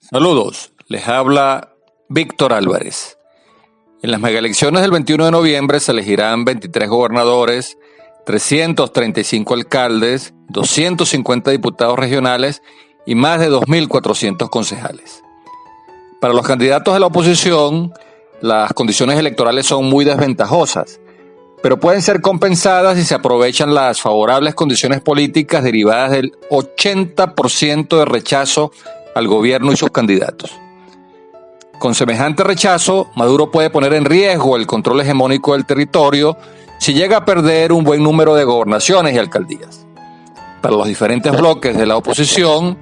Saludos, les habla Víctor Álvarez. En las megaelecciones del 21 de noviembre se elegirán 23 gobernadores, 335 alcaldes, 250 diputados regionales y más de 2.400 concejales. Para los candidatos de la oposición, las condiciones electorales son muy desventajosas, pero pueden ser compensadas si se aprovechan las favorables condiciones políticas derivadas del 80% de rechazo al gobierno y sus candidatos. Con semejante rechazo, Maduro puede poner en riesgo el control hegemónico del territorio si llega a perder un buen número de gobernaciones y alcaldías. Para los diferentes bloques de la oposición,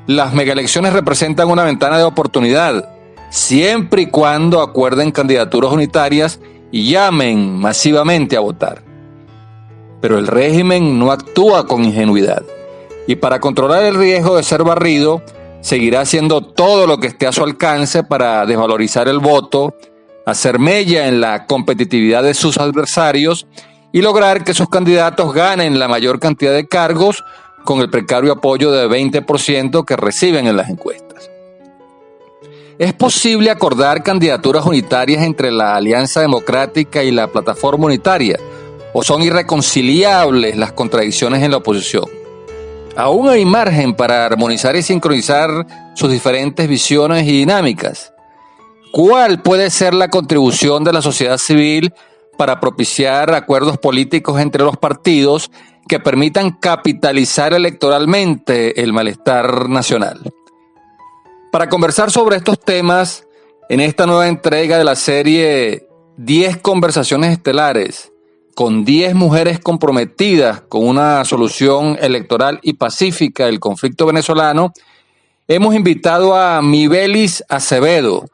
las megaelecciones representan una ventana de oportunidad, siempre y cuando acuerden candidaturas unitarias y llamen masivamente a votar. Pero el régimen no actúa con ingenuidad y para controlar el riesgo de ser barrido, seguirá haciendo todo lo que esté a su alcance para desvalorizar el voto, hacer mella en la competitividad de sus adversarios y lograr que sus candidatos ganen la mayor cantidad de cargos con el precario apoyo de 20% que reciben en las encuestas. ¿Es posible acordar candidaturas unitarias entre la Alianza Democrática y la Plataforma Unitaria? ¿O son irreconciliables las contradicciones en la oposición? ¿Aún hay margen para armonizar y sincronizar sus diferentes visiones y dinámicas? ¿Cuál puede ser la contribución de la sociedad civil para propiciar acuerdos políticos entre los partidos que permitan capitalizar electoralmente el malestar nacional? Para conversar sobre estos temas, en esta nueva entrega de la serie 10 conversaciones estelares, con 10 mujeres comprometidas con una solución electoral y pacífica del conflicto venezolano, hemos invitado a Mibelis Acevedo,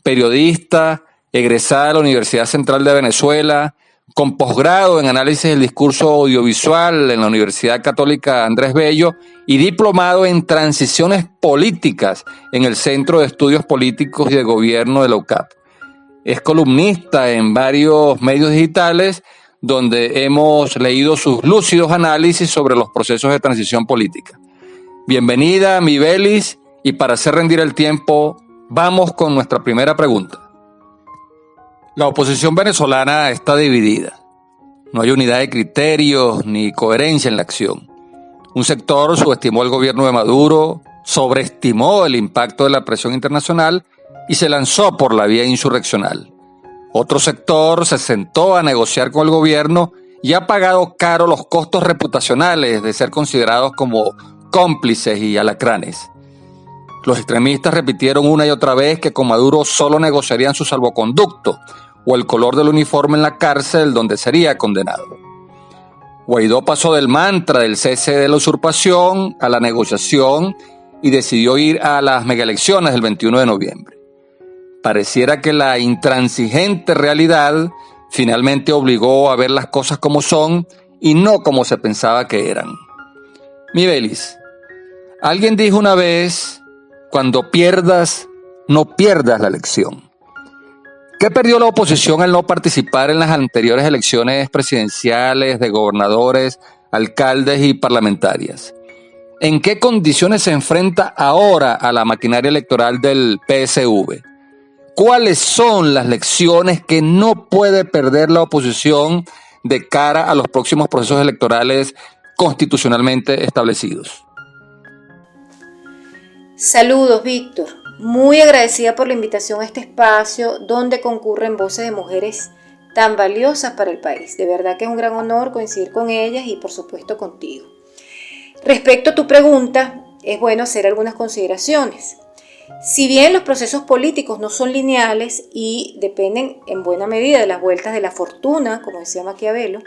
periodista, egresada de la Universidad Central de Venezuela, con posgrado en análisis del discurso audiovisual en la Universidad Católica Andrés Bello y diplomado en transiciones políticas en el Centro de Estudios Políticos y de Gobierno de la UCAP. Es columnista en varios medios digitales donde hemos leído sus lúcidos análisis sobre los procesos de transición política. Bienvenida, Mibelis, y para hacer rendir el tiempo, vamos con nuestra primera pregunta. La oposición venezolana está dividida. No hay unidad de criterios ni coherencia en la acción. Un sector subestimó el gobierno de Maduro, sobreestimó el impacto de la presión internacional y se lanzó por la vía insurreccional. Otro sector se sentó a negociar con el gobierno y ha pagado caro los costos reputacionales de ser considerados como cómplices y alacranes. Los extremistas repitieron una y otra vez que con Maduro solo negociarían su salvoconducto o el color del uniforme en la cárcel donde sería condenado. Guaidó pasó del mantra del cese de la usurpación a la negociación y decidió ir a las megaelecciones del 21 de noviembre. Pareciera que la intransigente realidad finalmente obligó a ver las cosas como son y no como se pensaba que eran. Mibelis, alguien dijo una vez: cuando pierdas, no pierdas la elección. ¿Qué perdió la oposición al no participar en las anteriores elecciones presidenciales, de gobernadores, alcaldes y parlamentarias? ¿En qué condiciones se enfrenta ahora a la maquinaria electoral del PSV? ¿Cuáles son las lecciones que no puede perder la oposición de cara a los próximos procesos electorales constitucionalmente establecidos? Saludos, Víctor. Muy agradecida por la invitación a este espacio donde concurren voces de mujeres tan valiosas para el país. De verdad que es un gran honor coincidir con ellas y por supuesto contigo. Respecto a tu pregunta, es bueno hacer algunas consideraciones. Si bien los procesos políticos no son lineales y dependen en buena medida de las vueltas de la fortuna, como decía Maquiavelo,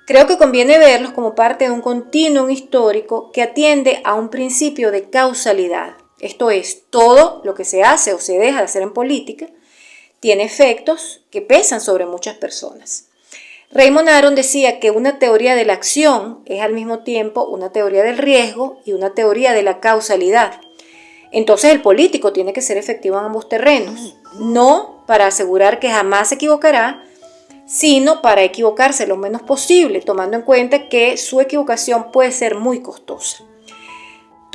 creo que conviene verlos como parte de un continuum histórico que atiende a un principio de causalidad. Esto es, todo lo que se hace o se deja de hacer en política tiene efectos que pesan sobre muchas personas. Raymond Aron decía que una teoría de la acción es al mismo tiempo una teoría del riesgo y una teoría de la causalidad. Entonces el político tiene que ser efectivo en ambos terrenos, no para asegurar que jamás se equivocará, sino para equivocarse lo menos posible, tomando en cuenta que su equivocación puede ser muy costosa.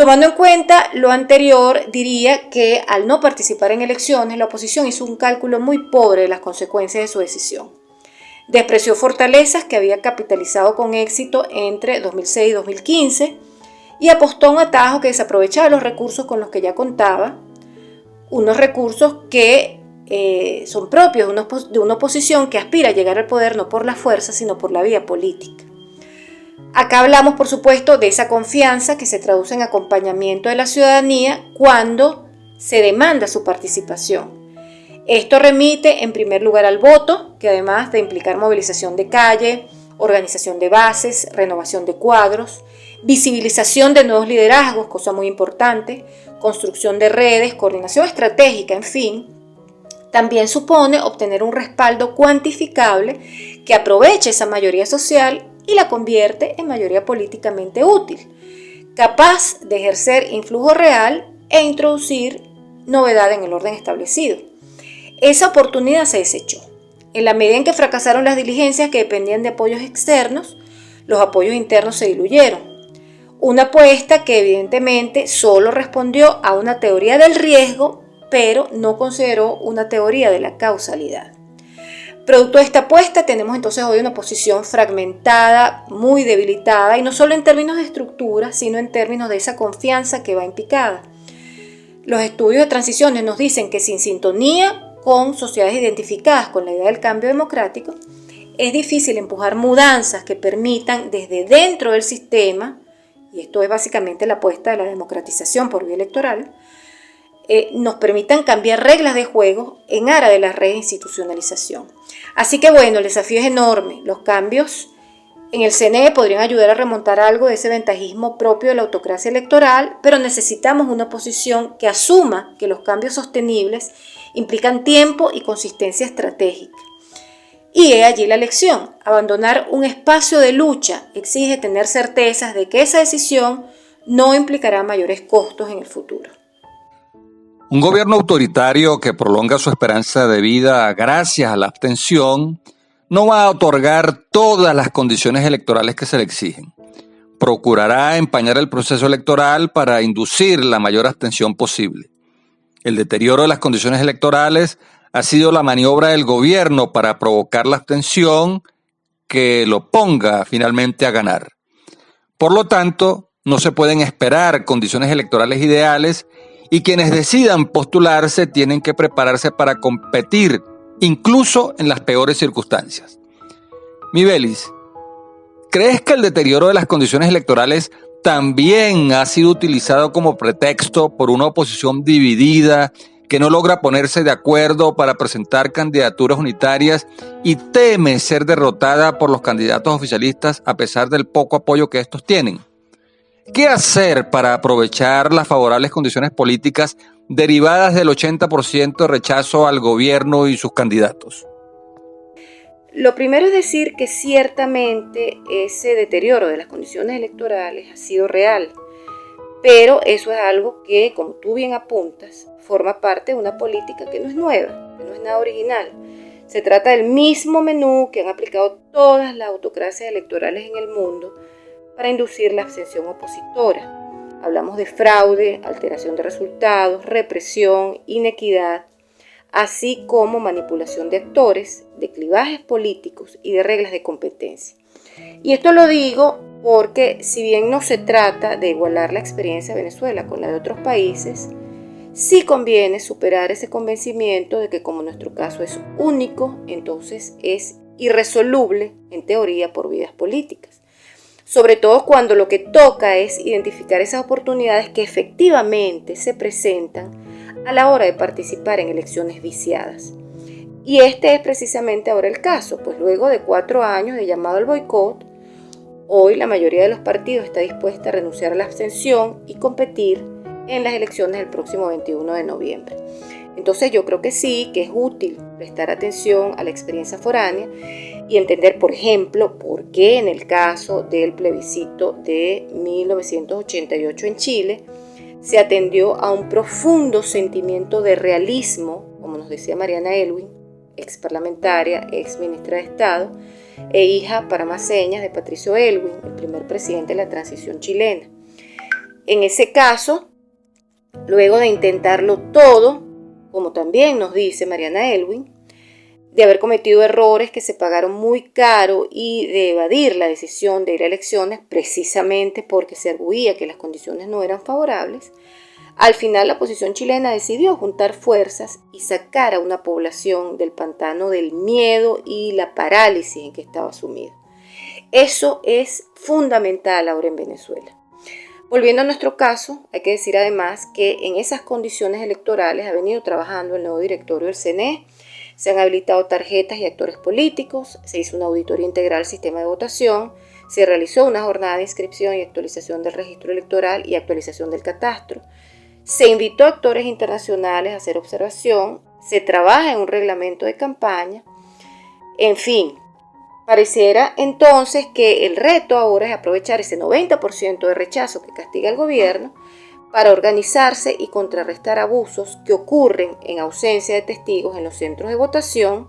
Tomando en cuenta lo anterior, diría que al no participar en elecciones, la oposición hizo un cálculo muy pobre de las consecuencias de su decisión. Despreció fortalezas que había capitalizado con éxito entre 2006 y 2015 y apostó a un atajo que desaprovechaba los recursos con los que ya contaba, unos recursos que son propios de una oposición que aspira a llegar al poder no por la fuerza, sino por la vía política. Acá hablamos, por supuesto, de esa confianza que se traduce en acompañamiento de la ciudadanía cuando se demanda su participación. Esto remite, en primer lugar, al voto, que además de implicar movilización de calle, organización de bases, renovación de cuadros, visibilización de nuevos liderazgos, cosa muy importante, construcción de redes, coordinación estratégica, en fin, también supone obtener un respaldo cuantificable que aproveche esa mayoría social y la convierte en mayoría políticamente útil, capaz de ejercer influjo real e introducir novedad en el orden establecido. Esa oportunidad se desechó. En la medida en que fracasaron las diligencias que dependían de apoyos externos, los apoyos internos se diluyeron. Una apuesta que evidentemente solo respondió a una teoría del riesgo, pero no consideró una teoría de la causalidad. Producto de esta apuesta tenemos entonces hoy una oposición fragmentada, muy debilitada, y no solo en términos de estructura, sino en términos de esa confianza que va en picada. Los estudios de transiciones nos dicen que sin sintonía con sociedades identificadas con la idea del cambio democrático, es difícil empujar mudanzas que permitan desde dentro del sistema, y esto es básicamente la apuesta de la democratización por vía electoral, nos permitan cambiar reglas de juego en aras de la reinstitucionalización. Así que bueno, el desafío es enorme. Los cambios en el CNE podrían ayudar a remontar algo de ese ventajismo propio de la autocracia electoral, pero necesitamos una oposición que asuma que los cambios sostenibles implican tiempo y consistencia estratégica. Y he allí la lección. Abandonar un espacio de lucha exige tener certezas de que esa decisión no implicará mayores costos en el futuro. Un gobierno autoritario que prolonga su esperanza de vida gracias a la abstención no va a otorgar todas las condiciones electorales que se le exigen. Procurará empañar el proceso electoral para inducir la mayor abstención posible. El deterioro de las condiciones electorales ha sido la maniobra del gobierno para provocar la abstención que lo ponga finalmente a ganar. Por lo tanto, no se pueden esperar condiciones electorales ideales y quienes decidan postularse tienen que prepararse para competir, incluso en las peores circunstancias. Mibelis, ¿crees que el deterioro de las condiciones electorales también ha sido utilizado como pretexto por una oposición dividida que no logra ponerse de acuerdo para presentar candidaturas unitarias y teme ser derrotada por los candidatos oficialistas a pesar del poco apoyo que estos tienen? ¿Qué hacer para aprovechar las favorables condiciones políticas derivadas del 80% de rechazo al gobierno y sus candidatos? Lo primero es decir que ciertamente ese deterioro de las condiciones electorales ha sido real, pero eso es algo que, como tú bien apuntas, forma parte de una política que no es nueva, que no es nada original. Se trata del mismo menú que han aplicado todas las autocracias electorales en el mundo para inducir la abstención opositora. Hablamos de fraude, alteración de resultados, represión, inequidad, así como manipulación de actores, de clivajes políticos y de reglas de competencia. Y esto lo digo porque si bien no se trata de igualar la experiencia de Venezuela con la de otros países, sí conviene superar ese convencimiento de que como nuestro caso es único, entonces es irresoluble en teoría por vías políticas. Sobre todo cuando lo que toca es identificar esas oportunidades que efectivamente se presentan a la hora de participar en elecciones viciadas. Y este es precisamente ahora el caso, pues luego de 4 años de llamado al boicot, hoy la mayoría de los partidos está dispuesta a renunciar a la abstención y competir en las elecciones del próximo 21 de noviembre. Entonces yo creo que sí, que es útil prestar atención a la experiencia foránea y entender, por ejemplo, por qué en el caso del plebiscito de 1988 en Chile se atendió a un profundo sentimiento de realismo, como nos decía Mariana Elwin, ex parlamentaria, ex ministra de Estado e hija para más señas de Patricio Elwin, el primer presidente de la transición chilena. En ese caso, luego de intentarlo todo, como también nos dice Mariana Elwin, de haber cometido errores que se pagaron muy caro y de evadir la decisión de ir a elecciones precisamente porque se arguía que las condiciones no eran favorables, al final la oposición chilena decidió juntar fuerzas y sacar a una población del pantano del miedo y la parálisis en que estaba sumida. Eso es fundamental ahora en Venezuela. Volviendo a nuestro caso, hay que decir además que en esas condiciones electorales ha venido trabajando el nuevo directorio del CNE. Se han habilitado tarjetas y actores políticos, se hizo una auditoría integral al sistema de votación, se realizó una jornada de inscripción y actualización del registro electoral y actualización del catastro. Se invitó a actores internacionales a hacer observación, se trabaja en un reglamento de campaña. En fin, pareciera entonces que el reto ahora es aprovechar ese 90% de rechazo que castiga el gobierno para organizarse y contrarrestar abusos que ocurren en ausencia de testigos en los centros de votación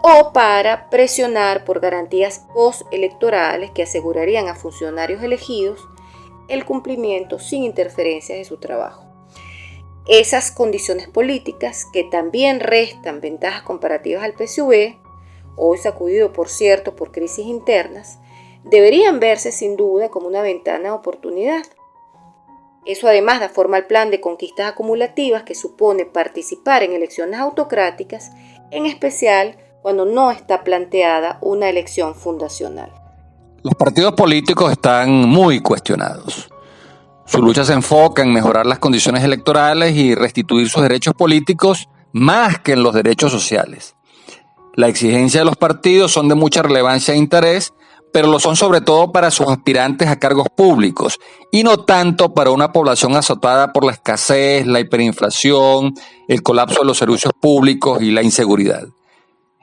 o para presionar por garantías postelectorales que asegurarían a funcionarios elegidos el cumplimiento sin interferencias de su trabajo. Esas condiciones políticas que también restan ventajas comparativas al PSV, hoy sacudido por cierto por crisis internas, deberían verse sin duda como una ventana de oportunidad. Eso además da forma al plan de conquistas acumulativas que supone participar en elecciones autocráticas, en especial cuando no está planteada una elección fundacional. Los partidos políticos están muy cuestionados. Su lucha se enfoca en mejorar las condiciones electorales y restituir sus derechos políticos más que en los derechos sociales. La exigencia de los partidos son de mucha relevancia e interés, pero lo son sobre todo para sus aspirantes a cargos públicos y no tanto para una población azotada por la escasez, la hiperinflación, el colapso de los servicios públicos y la inseguridad.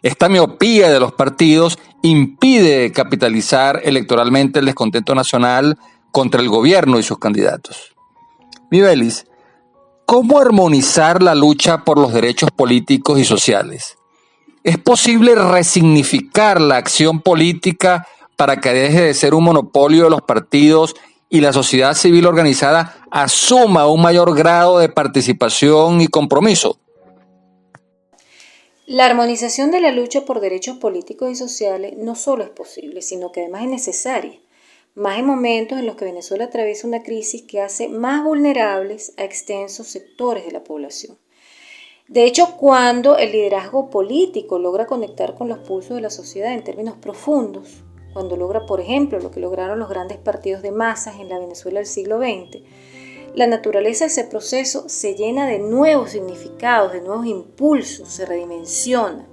Esta miopía de los partidos impide capitalizar electoralmente el descontento nacional contra el gobierno y sus candidatos. Mibelis, ¿cómo armonizar la lucha por los derechos políticos y sociales? ¿Es posible resignificar la acción política para que deje de ser un monopolio de los partidos y la sociedad civil organizada asuma un mayor grado de participación y compromiso? La armonización de la lucha por derechos políticos y sociales no solo es posible, sino que además es necesaria, más en momentos en los que Venezuela atraviesa una crisis que hace más vulnerables a extensos sectores de la población. De hecho, cuando el liderazgo político logra conectar con los pulsos de la sociedad en términos profundos, cuando logra, por ejemplo, lo que lograron los grandes partidos de masas en la Venezuela del siglo XX, la naturaleza de ese proceso se llena de nuevos significados, de nuevos impulsos, se redimensiona.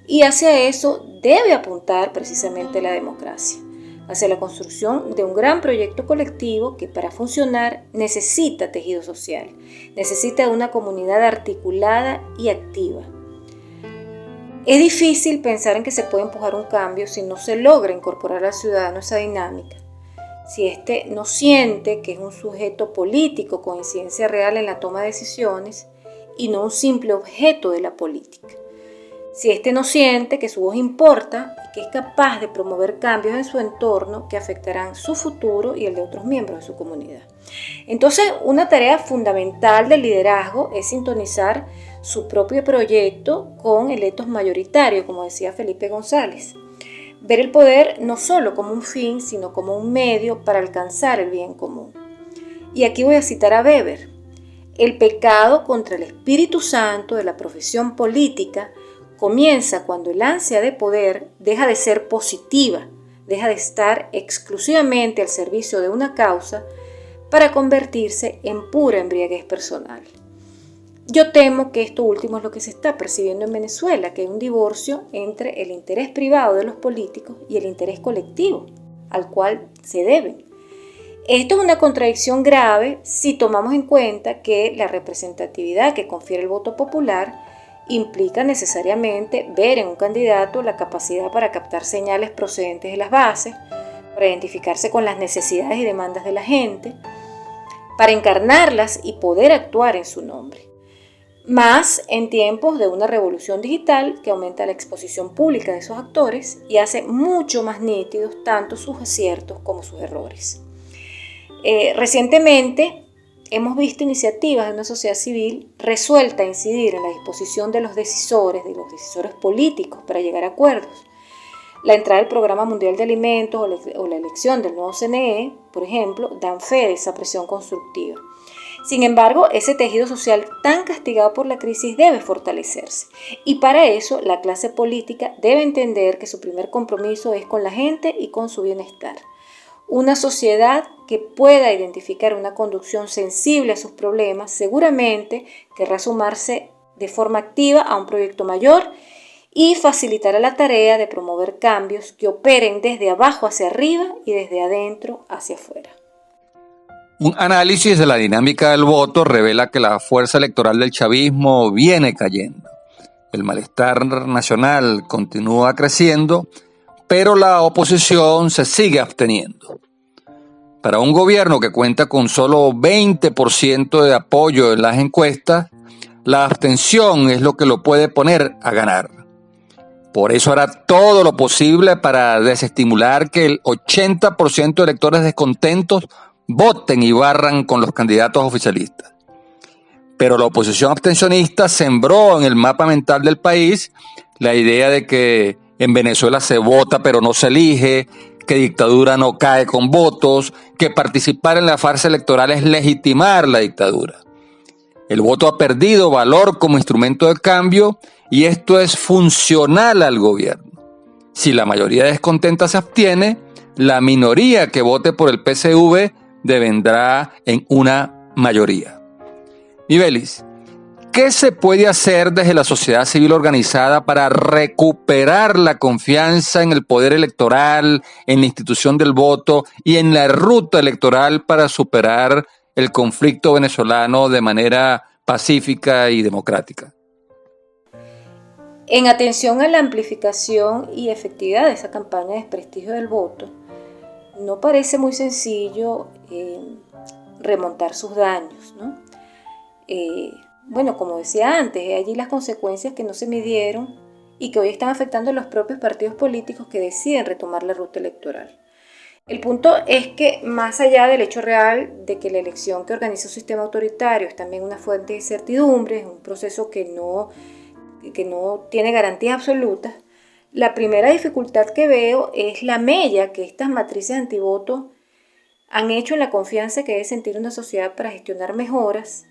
Y hacia eso debe apuntar precisamente la democracia, hacia la construcción de un gran proyecto colectivo que para funcionar necesita tejido social, necesita de una comunidad articulada y activa. Es difícil pensar en que se puede empujar un cambio si no se logra incorporar al ciudadano esa dinámica, si éste no siente que es un sujeto político con incidencia real en la toma de decisiones y no un simple objeto de la política. Si éste no siente que su voz importa y que es capaz de promover cambios en su entorno que afectarán su futuro y el de otros miembros de su comunidad. Entonces, una tarea fundamental del liderazgo es sintonizar su propio proyecto con el etos mayoritario, como decía Felipe González. Ver el poder no solo como un fin, sino como un medio para alcanzar el bien común. Y aquí voy a citar a Weber. El pecado contra el Espíritu Santo de la profesión política comienza cuando el ansia de poder deja de ser positiva, deja de estar exclusivamente al servicio de una causa para convertirse en pura embriaguez personal. Yo temo que esto último es lo que se está percibiendo en Venezuela, que hay un divorcio entre el interés privado de los políticos y el interés colectivo, al cual se deben. Esto es una contradicción grave si tomamos en cuenta que la representatividad que confiere el voto popular implica necesariamente ver en un candidato la capacidad para captar señales procedentes de las bases, para identificarse con las necesidades y demandas de la gente, para encarnarlas y poder actuar en su nombre. Más en tiempos de una revolución digital que aumenta la exposición pública de esos actores y hace mucho más nítidos tanto sus aciertos como sus errores. Recientemente hemos visto iniciativas de una sociedad civil resuelta a incidir en la disposición de los decisores políticos para llegar a acuerdos. La entrada del Programa Mundial de Alimentos o la elección del nuevo CNE, por ejemplo, dan fe de esa presión constructiva. Sin embargo, ese tejido social tan castigado por la crisis debe fortalecerse. Y para eso, la clase política debe entender que su primer compromiso es con la gente y con su bienestar. Una sociedad que pueda identificar una conducción sensible a sus problemas seguramente querrá sumarse de forma activa a un proyecto mayor y facilitará la tarea de promover cambios que operen desde abajo hacia arriba y desde adentro hacia afuera. Un análisis de la dinámica del voto revela que la fuerza electoral del chavismo viene cayendo. El malestar nacional continúa creciendo, pero la oposición se sigue absteniendo. Para un gobierno que cuenta con solo 20% de apoyo en las encuestas, la abstención es lo que lo puede poner a ganar. Por eso hará todo lo posible para desestimular que el 80% de electores descontentos voten y barran con los candidatos oficialistas. Pero la oposición abstencionista sembró en el mapa mental del país la idea de que en Venezuela se vota pero no se elige, que dictadura no cae con votos, que participar en la farsa electoral es legitimar la dictadura. El voto ha perdido valor como instrumento de cambio y esto es funcional al gobierno. Si la mayoría descontenta se abstiene, la minoría que vote por el PSV devendrá en una mayoría. Mibelis, ¿qué se puede hacer desde la sociedad civil organizada para recuperar la confianza en el poder electoral, en la institución del voto y en la ruta electoral para superar el conflicto venezolano de manera pacífica y democrática? En atención a la amplificación y efectividad de esa campaña de desprestigio del voto, no parece muy sencillo remontar sus daños, ¿no? Bueno, como decía antes, allí las consecuencias que no se midieron y que hoy están afectando a los propios partidos políticos que deciden retomar la ruta electoral. El punto es que más allá del hecho real de que la elección que organiza un sistema autoritario es también una fuente de incertidumbre, es un proceso que no tiene garantías absolutas, la primera dificultad que veo es la mella que estas matrices antivoto han hecho en la confianza que debe sentir una sociedad para gestionar mejoras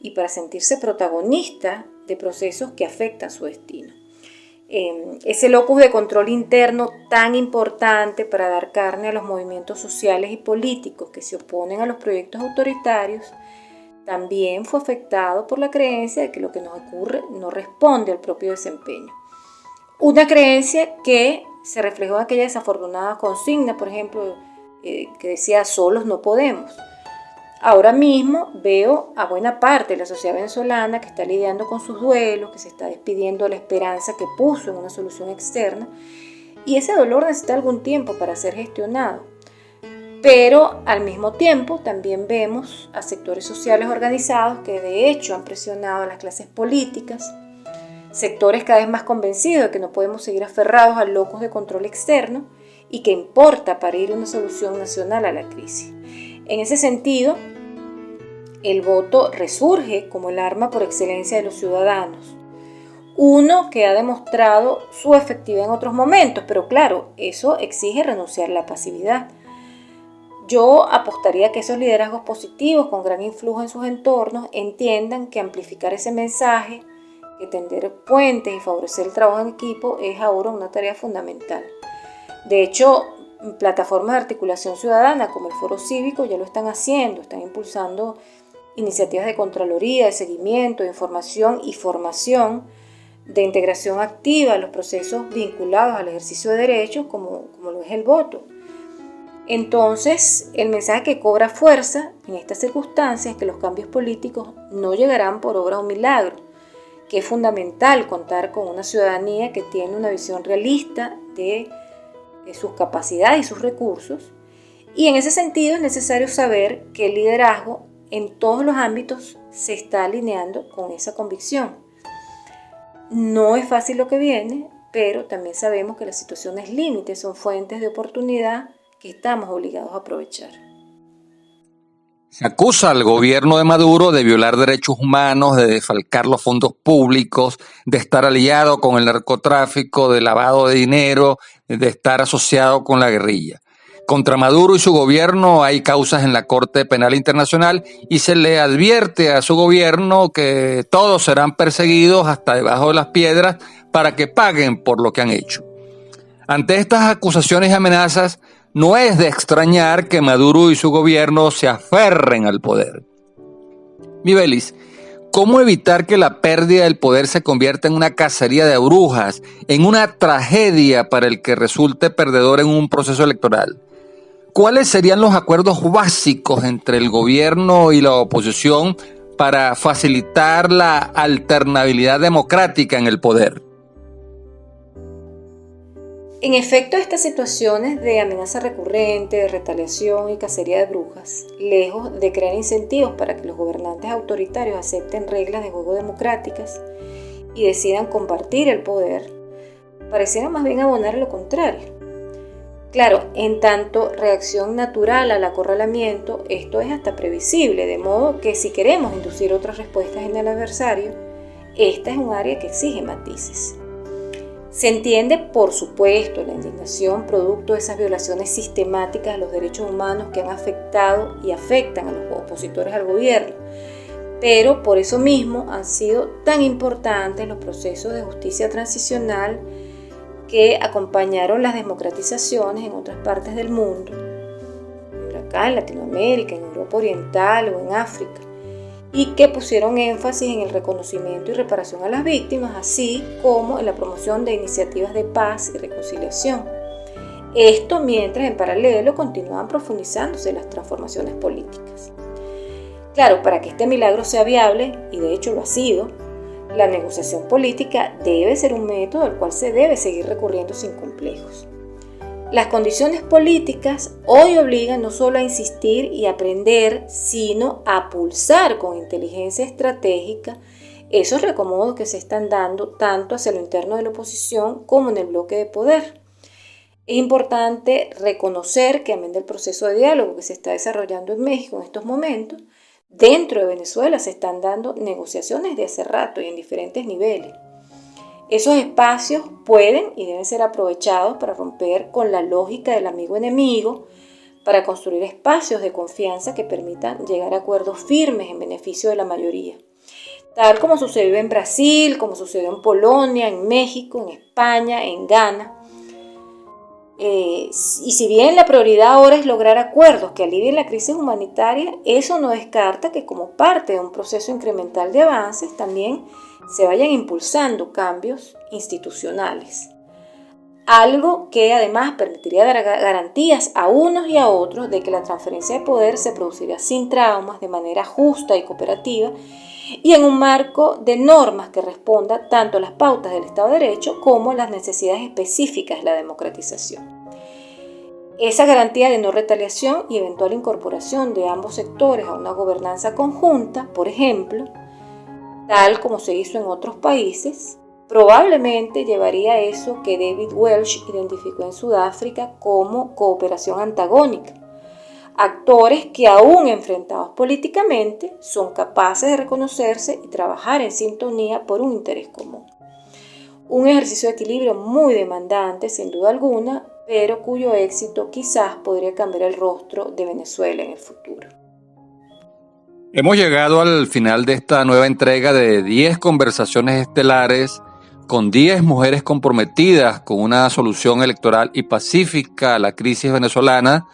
y para sentirse protagonista de procesos que afectan su destino. Ese locus de control interno tan importante para dar carne a los movimientos sociales y políticos que se oponen a los proyectos autoritarios también fue afectado por la creencia de que lo que nos ocurre no responde al propio desempeño. Una creencia que se reflejó en aquella desafortunada consigna, por ejemplo, que decía solos no podemos. Ahora mismo veo a buena parte de la sociedad venezolana que está lidiando con sus duelos, que se está despidiendo de la esperanza que puso en una solución externa, y ese dolor necesita algún tiempo para ser gestionado. Pero al mismo tiempo también vemos a sectores sociales organizados que de hecho han presionado a las clases políticas, sectores cada vez más convencidos de que no podemos seguir aferrados al locus de control externo y que importa parir una solución nacional a la crisis. En ese sentido, el voto resurge como el arma por excelencia de los ciudadanos. Uno que ha demostrado su efectividad en otros momentos, pero claro, eso exige renunciar a la pasividad. Yo apostaría que esos liderazgos positivos con gran influjo en sus entornos entiendan que amplificar ese mensaje, que tender puentes y favorecer el trabajo en equipo es ahora una tarea fundamental. De hecho, plataformas de articulación ciudadana como el Foro Cívico ya lo están haciendo, están impulsando iniciativas de contraloría, de seguimiento, de información y formación, de integración activa a los procesos vinculados al ejercicio de derechos como lo es el voto. Entonces, el mensaje que cobra fuerza en estas circunstancias es que los cambios políticos no llegarán por obra de un milagro, que es fundamental contar con una ciudadanía que tiene una visión realista de sus capacidades y sus recursos, y en ese sentido es necesario saber que el liderazgo en todos los ámbitos se está alineando con esa convicción. No es fácil lo que viene, pero también sabemos que las situaciones límites son fuentes de oportunidad que estamos obligados a aprovechar. Se acusa al gobierno de Maduro de violar derechos humanos, de defalcar los fondos públicos, de estar aliado con el narcotráfico, de lavado de dinero, de estar asociado con la guerrilla. Contra Maduro y su gobierno hay causas en la Corte Penal Internacional y se le advierte a su gobierno que todos serán perseguidos hasta debajo de las piedras para que paguen por lo que han hecho. Ante estas acusaciones y amenazas, no es de extrañar que Maduro y su gobierno se aferren al poder. Mibelis, ¿cómo evitar que la pérdida del poder se convierta en una cacería de brujas, en una tragedia para el que resulte perdedor en un proceso electoral? ¿Cuáles serían los acuerdos básicos entre el gobierno y la oposición para facilitar la alternabilidad democrática en el poder? En efecto, estas situaciones de amenaza recurrente, de retaliación y cacería de brujas, lejos de crear incentivos para que los gobernantes autoritarios acepten reglas de juego democráticas y decidan compartir el poder, parecieran más bien abonar lo contrario. Claro, en tanto reacción natural al acorralamiento, esto es hasta previsible, de modo que si queremos inducir otras respuestas en el adversario, esta es un área que exige matices. Se entiende, por supuesto, la indignación producto de esas violaciones sistemáticas a los derechos humanos que han afectado y afectan a los opositores al gobierno, pero por eso mismo han sido tan importantes los procesos de justicia transicional que acompañaron las democratizaciones en otras partes del mundo, acá en Latinoamérica, en Europa Oriental o en África, y que pusieron énfasis en el reconocimiento y reparación a las víctimas, así como en la promoción de iniciativas de paz y reconciliación. Esto mientras en paralelo continuaban profundizándose las transformaciones políticas. Claro, para que este milagro sea viable, y de hecho lo ha sido, la negociación política debe ser un método al cual se debe seguir recurriendo sin complejos. Las condiciones políticas hoy obligan no solo a insistir y aprender, sino a pulsar con inteligencia estratégica esos reacomodos que se están dando tanto hacia lo interno de la oposición como en el bloque de poder. Es importante reconocer que, amén del proceso de diálogo que se está desarrollando en México en estos momentos, dentro de Venezuela se están dando negociaciones de hace rato y en diferentes niveles. Esos espacios pueden y deben ser aprovechados para romper con la lógica del amigo-enemigo, para construir espacios de confianza que permitan llegar a acuerdos firmes en beneficio de la mayoría. Tal como sucedió en Brasil, como sucedió en Polonia, en México, en España, en Ghana. Y si bien la prioridad ahora es lograr acuerdos que alivien la crisis humanitaria, eso no descarta que como parte de un proceso incremental de avances también se vayan impulsando cambios institucionales. Algo que además permitiría dar garantías a unos y a otros de que la transferencia de poder se producirá sin traumas, de manera justa y cooperativa, y en un marco de normas que responda tanto a las pautas del Estado de Derecho como a las necesidades específicas de la democratización. Esa garantía de no retaliación y eventual incorporación de ambos sectores a una gobernanza conjunta, por ejemplo, tal como se hizo en otros países, probablemente llevaría a eso que David Welch identificó en Sudáfrica como cooperación antagónica. Actores que aún enfrentados políticamente son capaces de reconocerse y trabajar en sintonía por un interés común. Un ejercicio de equilibrio muy demandante, sin duda alguna, pero cuyo éxito quizás podría cambiar el rostro de Venezuela en el futuro. Hemos llegado al final de esta nueva entrega de 10 conversaciones estelares con 10 mujeres comprometidas con una solución electoral y pacífica a la crisis venezolana.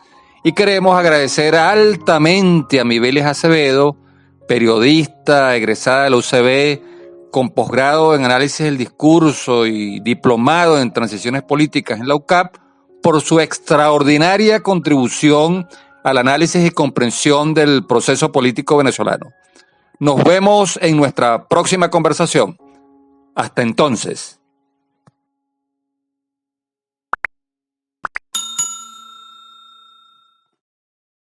Y queremos agradecer altamente a Mibelis Acevedo, periodista egresada de la UCB, con posgrado en análisis del discurso y diplomado en transiciones políticas en la UCAP, por su extraordinaria contribución al análisis y comprensión del proceso político venezolano. Nos vemos en nuestra próxima conversación. Hasta entonces.